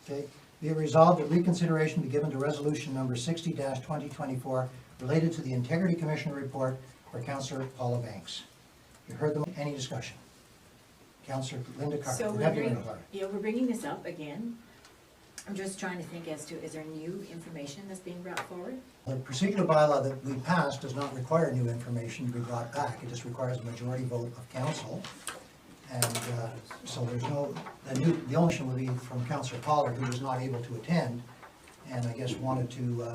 Okay. Be it resolved that reconsideration be given to resolution number 60-2024 related to the Integrity Commissioner report for Councillor Paula Banks. You heard them. Any discussion? Councillor Linda Carter. So you we're have your bringing, minute, Laura. yeah, we're bringing this up again. I'm just trying to think as to, is there new information that's being brought forward? The procedural bylaw that we passed does not require new information to be brought back. It just requires a majority vote of council. And so there's no, the only issue would be from Councillor Paula, who was not able to attend, and I guess wanted to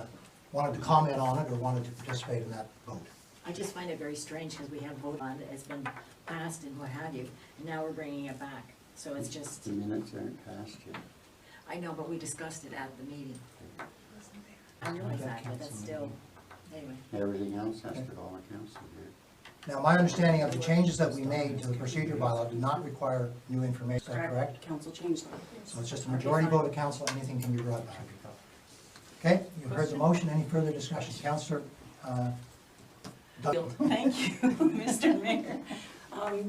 comment on it or wanted to participate in that vote. I just find it very strange because we have voted on it, it's been passed and what have you, and now we're bringing it back. So it's just, The minutes aren't passed yet. I know, but we discussed it at the meeting. I realize that, but that's still, anyway. Everything else has to go on council here. Now, my understanding of the changes that we made to the procedure bylaw do not require new information, is that correct? Council changed that. So it's just a majority vote of council, anything can be brought back. Okay, you've heard the motion, any further discussion? Councillor Doug. Thank you, Mr. Mayor.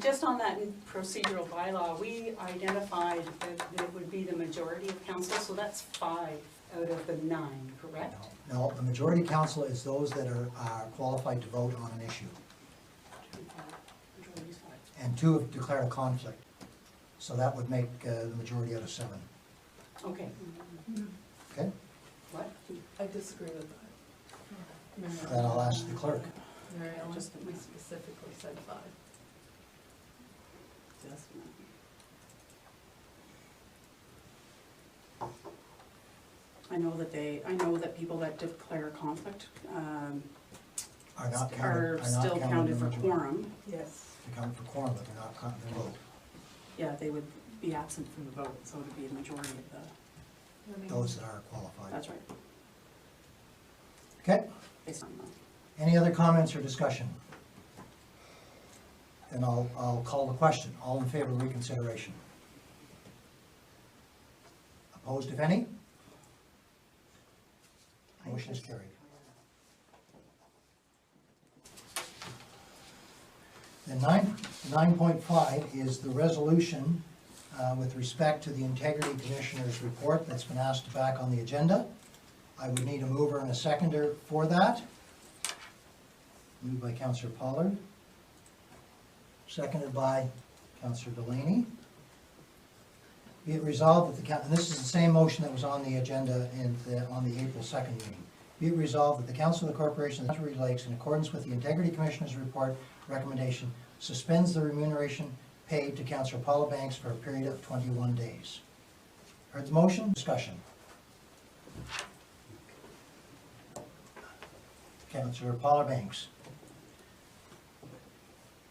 Just on that procedural bylaw, we identified that it would be the majority of council, so that's 5 out of the 9, correct? No, the majority council is those that are qualified to vote on an issue, Majority's 5. and 2 have declared a conflict. So that would make the majority out of 7. Okay. Okay, What? I disagree with that. then I'll ask the clerk. Mary Ellen, we specifically said 5. I know that people that declare a conflict Are not counted. are still in counted the for majority. quorum. Yes. They're counted for quorum, but they're not counted in the vote. Yeah, they would be absent from the vote, so it would be a majority of the, Those that are qualified. that's right, Okay, based on that. any other comments or discussion? Then I'll call the question. All in favor of reconsideration? Opposed, if any? Motion is carried. Then 9.5 is the resolution with respect to the Integrity Commissioner's report that's been asked back on the agenda. I would need a mover and a seconder for that. Moved by Councillor Pollard. Seconded by Councillor Delaney. Be it resolved that and this is the same motion that was on the agenda on the April 2nd meeting. Be it resolved that the Council of the Corporation of Rideau Lakes, in accordance with the Integrity Commissioner's report recommendation, suspends the remuneration paid to Councillor Paula Banks for a period of 21 days. Heard the motion? Discussion. Councillor Paula Banks.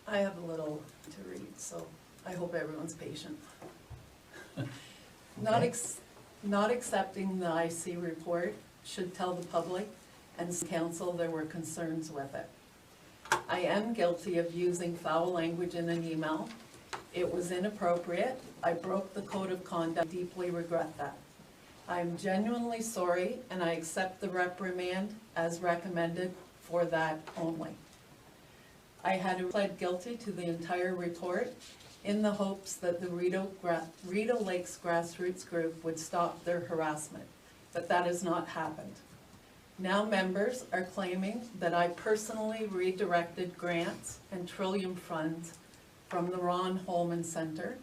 I have a little to read, so I hope everyone's patient. Not accepting the IC report should tell the public and council there were concerns with it. I am guilty of using foul language in an email. It was inappropriate. I broke the code of conduct. Deeply regret that. I am genuinely sorry, and I accept the reprimand as recommended for that only. I had pled guilty to the entire report in the hopes that the Rideau Lakes grassroots group would stop their harassment, but that has not happened. Now members are claiming that I personally redirected grants and Trillium funds from the Ron Holman Center,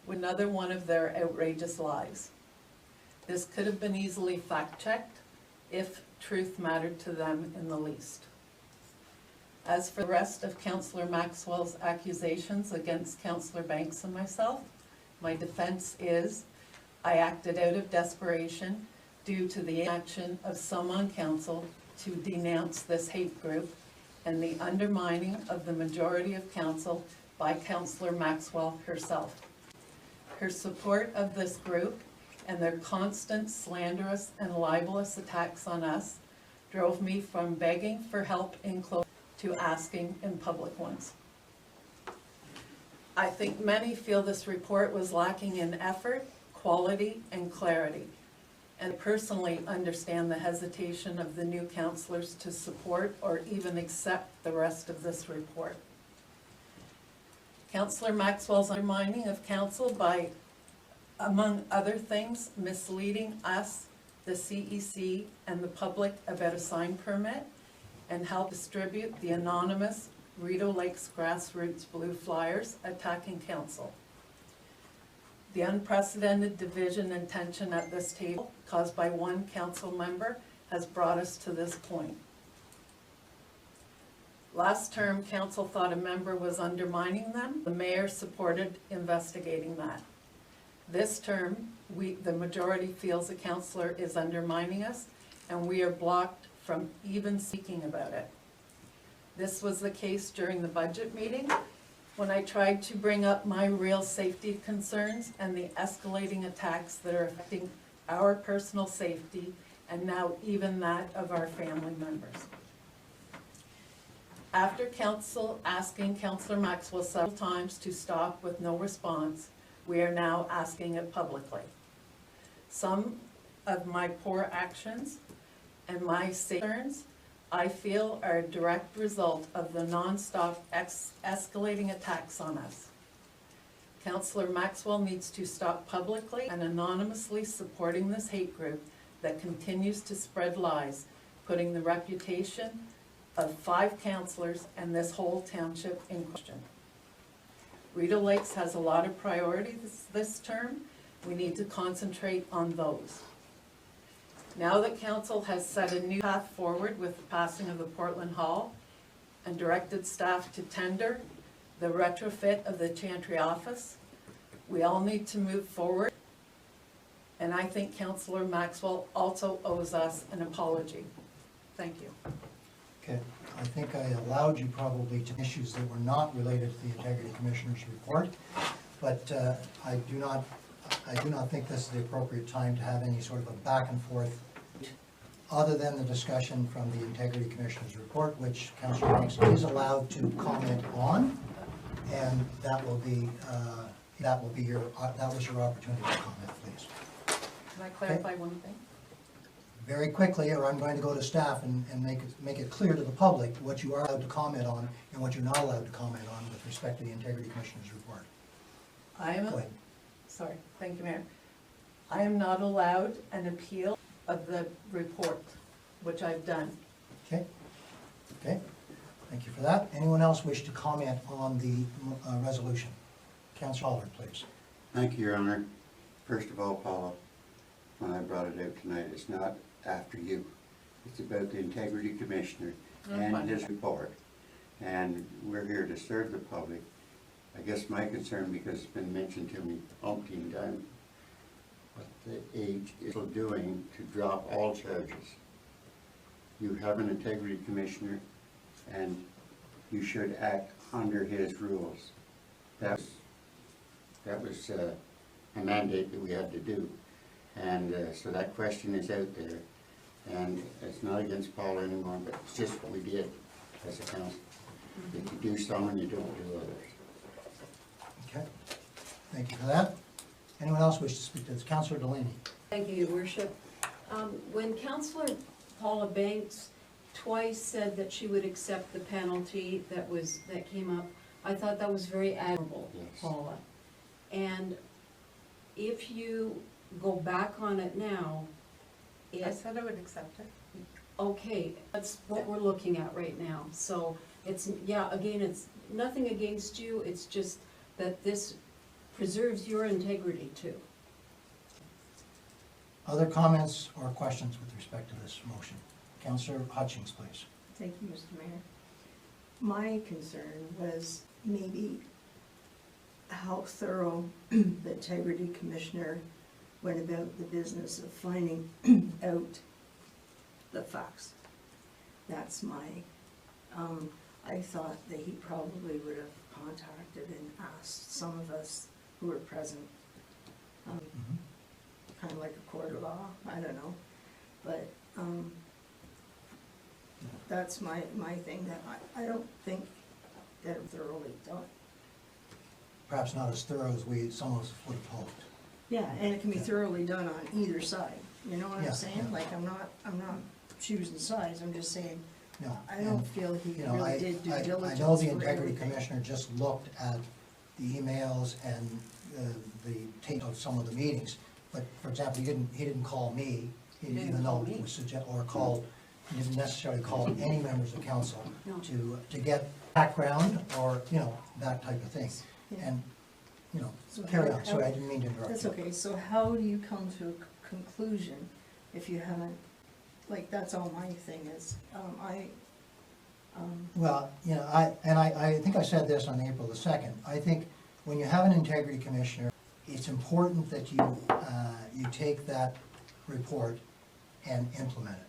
with another one of their outrageous lies. This could have been easily fact-checked if truth mattered to them in the least. As for the rest of Councillor Maxwell's accusations against Councillor Banks and myself, my defense is I acted out of desperation due to the action of some on council to denounce this hate group and the undermining of the majority of council by Councillor Maxwell herself. Her support of this group and their constant slanderous and libelous attacks on us drove me from begging for help in close to asking in public ones. I think many feel this report was lacking in effort, quality, and clarity. And I personally understand the hesitation of the new councillors to support or even accept the rest of this report. Councillor Maxwell's undermining of council by among other things, misleading us, the CEC, and the public about a sign permit, and help distribute the anonymous Rideau Lakes grassroots blue flyers attacking council. The unprecedented division and tension at this table caused by one council member has brought us to this point. Last term, council thought a member was undermining them. The mayor supported investigating that. This term, the majority feels a councillor is undermining us, and we are blocked from even speaking about it. This was the case during the budget meeting, when I tried to bring up my real safety concerns and the escalating attacks that are affecting our personal safety and now even that of our family members. After council asking Councillor Maxwell several times to stop with no response, we are now asking it publicly. Some of my poor actions and my concerns, I feel, are a direct result of the non-stop escalating attacks on us. Councillor Maxwell needs to stop publicly and anonymously supporting this hate group that continues to spread lies, putting the reputation of 5 councillors and this whole township in question. Rideau Lakes has a lot of priorities this term. We need to concentrate on those. Now that council has set a new path forward with the passing of the Portland Hall and directed staff to tender the retrofit of the Chantry office, we all need to move forward. And I think Councillor Maxwell also owes us an apology. Thank you. Okay, I think I allowed you probably to issues that were not related to the Integrity Commissioner's report, but I do not think this is the appropriate time to have any sort of a back and forth other than the discussion from the Integrity Commissioner's report, which Councillor Hanks is allowed to comment on, and that was your opportunity to comment, please. Can I clarify one thing? Very quickly, or I'm going to go to staff and make it clear to the public what you are allowed to comment on and what you're not allowed to comment on with respect to the Integrity Commissioner's report. Go ahead. Sorry, thank you, Mayor. I am not allowed an appeal of the report, which I've done. Okay, okay, thank you for that. Anyone else wish to comment on the resolution? Councillor Paula, please. Thank you, Your Honor. First of all, Paula, when I brought it out tonight, it's not after you. It's about the Integrity Commissioner and his report. And we're here to serve the public. I guess my concern, because it's been mentioned to me umpteen times, what the age is doing to drop all charges. You have an Integrity Commissioner, and you should act under his rules. That was a mandate that we had to do. And so that question is out there. And it's not against Paula anymore, but it's just what we did as a council. If you do some and you don't do others. Okay, thank you for that. Anyone else wish to speak to this? Councillor Delaney. Thank you, Your Worship. When Councillor Paula Banks twice said that she would accept the penalty that came up, I thought that was very admirable, Yes. Paula. And if you go back on it now, I said I would accept it. okay, that's what we're looking at right now. So it's, yeah, again, it's nothing against you, it's just that this preserves your integrity too. Other comments or questions with respect to this motion? Councillor Hutchings, please. Thank you, Mr. Mayor. My concern was maybe how thorough the Integrity Commissioner went about the business of finding out the facts. That's my, I thought that he probably would have contacted and asked some of us who were present, kind of like a court of law, I don't know, but that's my thing, that I don't think that it's thoroughly done. Perhaps not as thorough as some of us would have hoped. Yeah, and it can be thoroughly done on either side, you know what Yeah, I'm saying? yeah. Like, I'm not choosing sides, I'm just saying, No, I don't feel he you know, really did due diligence. I know the for Integrity everything. Commissioner just looked at the emails and the tape of some of the meetings. But, for example, he didn't call me, even though it was or called, he didn't necessarily call any members of council No. to get background or, you know, that type of thing. Yeah. And, you know, So carry how- on, sorry, I didn't mean to interrupt you. That's okay, so how do you come to a conclusion if you haven't, like, that's all my thing is, Well, you know, I think I said this on April the 2nd. I think when you have an integrity commissioner, it's important that you take that report and implement it.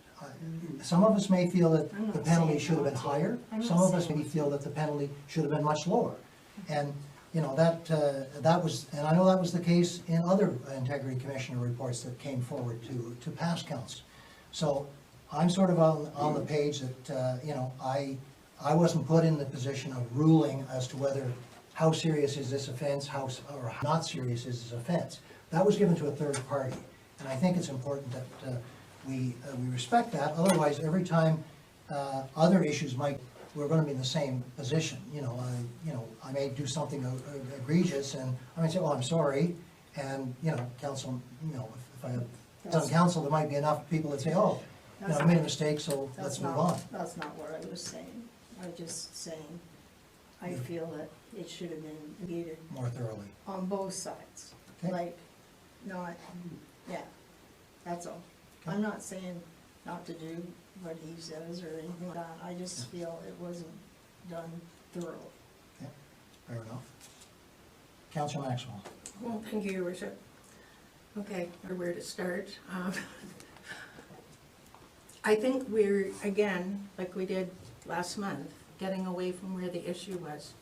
Some of us may feel that I'm not the penalty saying should have been not to. higher. I'm not Some of us saying maybe not feel that the penalty should have been much lower. And, you know, that was, and I know that was the case in other integrity commissioner reports that came forward to past council. So I'm sort of on the page that, you know, I wasn't put in the position of ruling as to whether, how serious is this offense, or how not serious is this offense. That was given to a third party, and I think it's important that we respect that. Otherwise, every time other issues we're gonna be in the same position. You know, I may do something egregious, and I might say, oh, I'm sorry, and, you know, council, you know, if I have done council, there might be enough people that say, oh, you know, I made a mistake, so let's move on. That's not what I was saying. I was just saying, I feel that it should have been negated More thoroughly. on both sides. Okay. Like, not, yeah, that's all. Okay. I'm not saying not to do what he says or anything like that. I just feel it wasn't done thoroughly. Okay, fair enough. Councillor Maxwell. Well, thank you, Your Worship. Okay, or where to start. I think we're, again, like we did last month, getting away from where the issue was.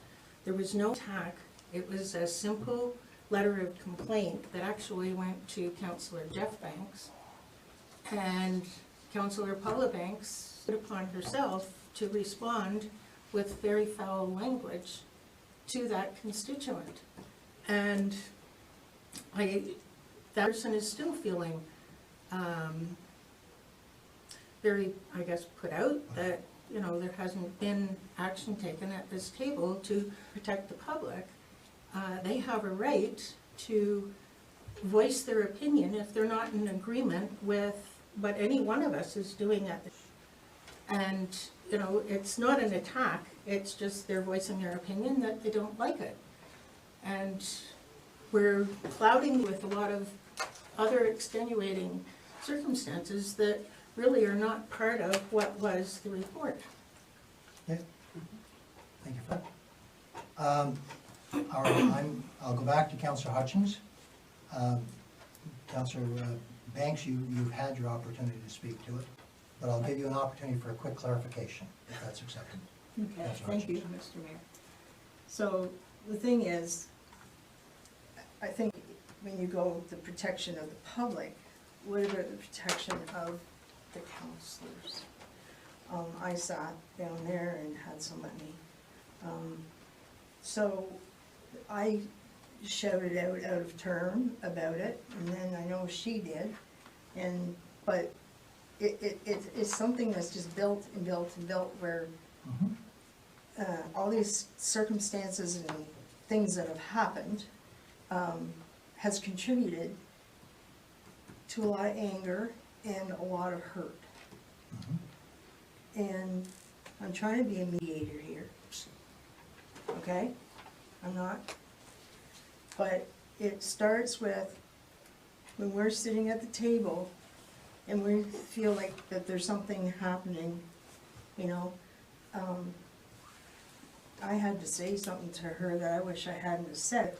There was no attack. It was a simple letter of complaint that actually went to Councillor Jeff Banks. And Councillor Paula Banks put upon herself to respond with very foul language to that constituent. And that person is still feeling very, I guess, put out that, you know, there hasn't been action taken at this table to protect the public. They have a right to voice their opinion if they're not in agreement with what any one of us is doing at the. And, you know, it's not an attack, it's just they're voicing their opinion that they don't like it. And we're clouding with a lot of other extenuating circumstances that really are not part of what was the report. Okay. Thank you for that. All right, I'll go back to Councillor Hutchins. Councillor Banks, you've had your opportunity to speak to it, but I'll give you an opportunity for a quick clarification, if that's acceptable. Okay, Councillor thank you, Hutchins. Mr. Mayor. So, the thing is, I think when you go with the protection of the public, what about the protection of the councillors? I sat down there and had somebody, so I shouted out of turn about it, and then I know she did, but it's something that's just built and built and built where all these circumstances and things that have happened has contributed to a lot of anger and a lot of hurt. And I'm trying to be a mediator here, okay? I'm not. But it starts with when we're sitting at the table and we feel like that there's something happening, you know. I had to say something to her that I wish I hadn't have said.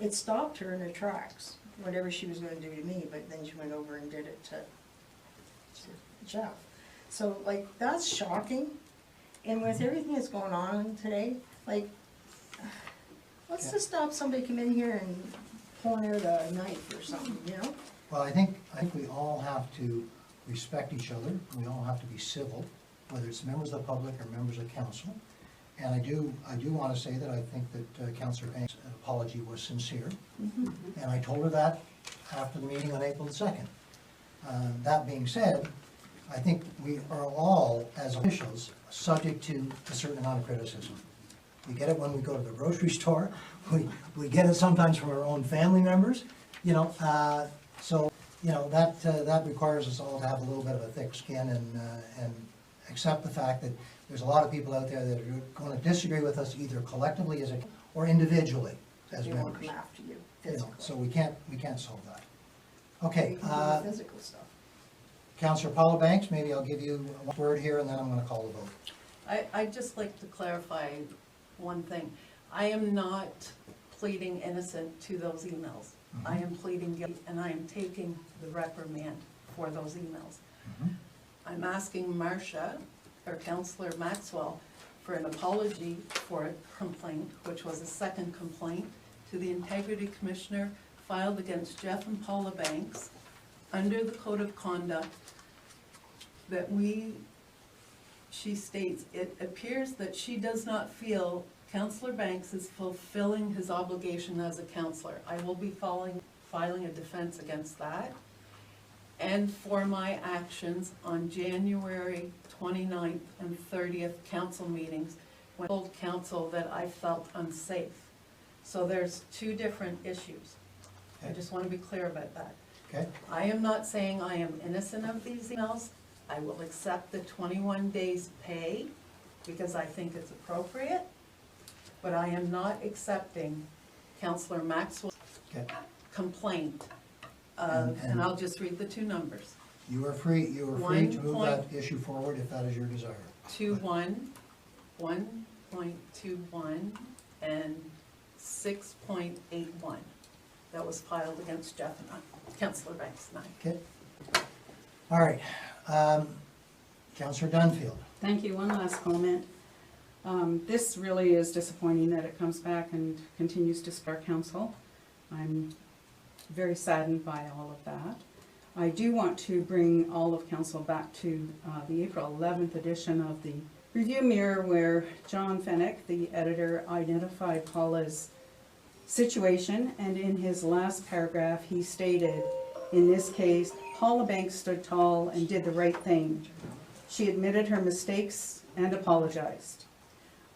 It stopped her in her tracks, whatever she was gonna do to me, but then she went over and did it to Jeff. So, like, that's shocking. And with everything that's going on today, like, what's to stop somebody coming in here and pulling out a knife or something, you know? Well, I think we all have to respect each other, we all have to be civil, whether it's members of the public or members of council. And I do want to say that I think that Councillor Banks' apology was sincere. And I told her that after the meeting on April the 2nd. That being said, I think we are all, as officials, subject to a certain amount of criticism. we get it when we go to the grocery store, we get it sometimes from our own family members, you know, so, you know, that requires us all to have a little bit of a thick skin and accept the fact that there's a lot of people out there that are gonna disagree with us either collectively as a, or individually as They won't members. come after you You know, physically. so we can't solve that. Okay, We can do the physical stuff. Councillor Paula Banks, maybe I'll give you one word here and then I'm gonna call the vote. I'd just like to clarify one thing. I am not pleading innocent to those emails. I am pleading guilty, and I am taking the reprimand for those emails. Mhm. I'm asking Marcia, or Councillor Maxwell, for an apology for a complaint, which was a second complaint, to the Integrity Commissioner filed against Jeff and Paula Banks under the Code of Conduct that she states, it appears that she does not feel Councillor Banks is fulfilling his obligation as a councillor. I will be filing a defense against that. And for my actions on January 29th and 30th council meetings, when I told council that I felt unsafe. So there's two different issues. I Okay. just want to be clear about that. Okay, I am not saying I am innocent of these emails. I will accept the 21 days pay because I think it's appropriate, but I am not accepting Councillor Maxwell's okay. complaint. And- And I'll just read the two numbers. You are free to move 1 that issue forward if that is your desire. 1.21, and 6.81. That was filed against Jeff and I, Councillor Banks and I. Okay. All right. Councillor Dunfield. Thank you. One last comment. This really is disappointing that it comes back and continues to spark council. I'm very saddened by all of that. I do want to bring all of council back to the April 11th edition of the Review Mirror, where John Fennick, the editor, identified Paula's situation, and in his last paragraph he stated, in this case, Paula Banks stood tall and did the right thing. She admitted her mistakes and apologized.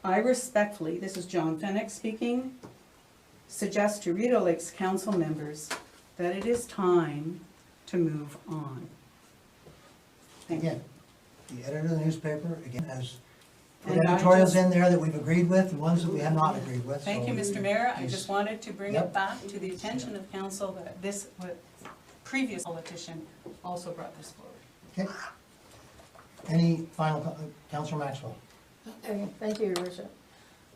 I respectfully, this is John Fennick speaking, suggest to Rideau Lakes council members that it is time to move on. Thank you. Again, the editor of the newspaper, again, has put And I editorials just- in there that we've agreed with, and ones that we have not agreed with. Thank so you, Mr. Mayor. I please- just wanted to bring Yep. it back to the attention of council that this previous politician also brought this forward. Okay. Any final, Councillor Maxwell? Okay, thank you, your worship.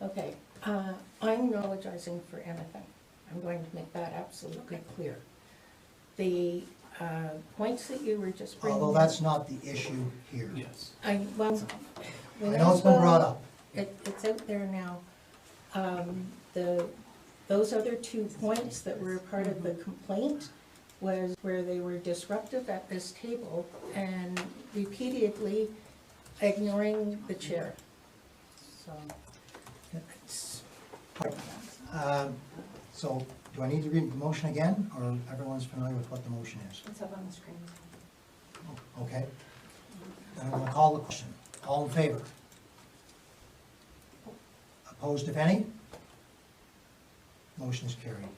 Okay, I'm apologizing for anything. I'm going to make that absolutely clear. The points that you were just bringing. Although that's not the issue here. Yes. I know it's been brought up. It's out there now. Those other 2 points that were part of the complaint was where they were disruptive at this table and repeatedly ignoring the chair. So, it's, So, do I need to read the motion again, or everyone's familiar with what the motion is? It's up on the screen. Okay. Then I'm gonna call the question. All in favor? Opposed, if any? Motion is carried.